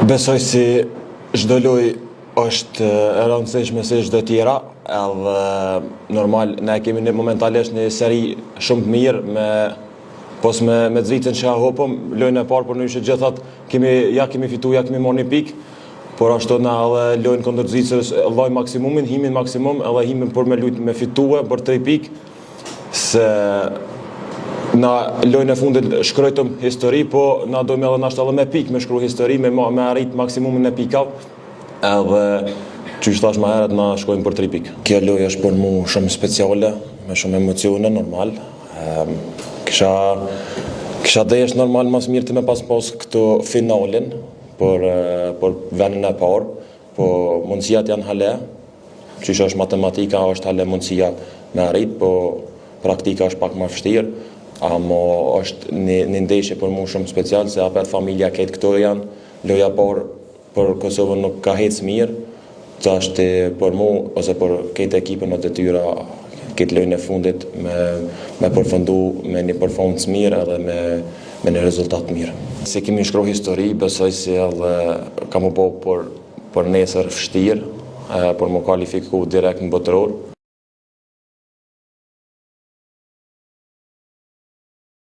Besoj si çdo lojë është e rëndësishme si çdo tjera, edhe normal ne kemi momentalisht një seri shumë të mirë me Zvicën që hopëm, lojën e parë për në ishte gjithat kemi fitu, kemi marrë një pikë, por ashtu na edhe lojën kundër Zvicës vllai maksimumin, himin maksimum, edhe himin për me lujt me fitue për 3 pikë, se na lojën e fundit shkruajtëm histori, po na dojmë edhe nashta edhe me pikë me shkruaj histori, me arrit maksimumin e pikave, edhe që thash më herët na shkojmë për 3 pikë. Kjo lojë është për mua shumë speciale, me shumë emocione normal. Kisha desh normal mas mirë të me pas këto finalin për vendin e parë, po mundësijat janë hale, që është matematika është hale mundësia me arrit, po praktika është pak më vështirë, amo është një ndeshje për mua shumë special, se apet familja këtë këto janë, loja parë për Kosovën nuk ka hecë mirë, që është për mua, ose për këtë ekipën në detyra, këtë lojën e fundit me përfundu me një performance mirë edhe me një rezultat mirë. Si kemi shkruar histori, besoj si edhe kam u bo për nesër vështirë, për më kualifiku direkt në botëror.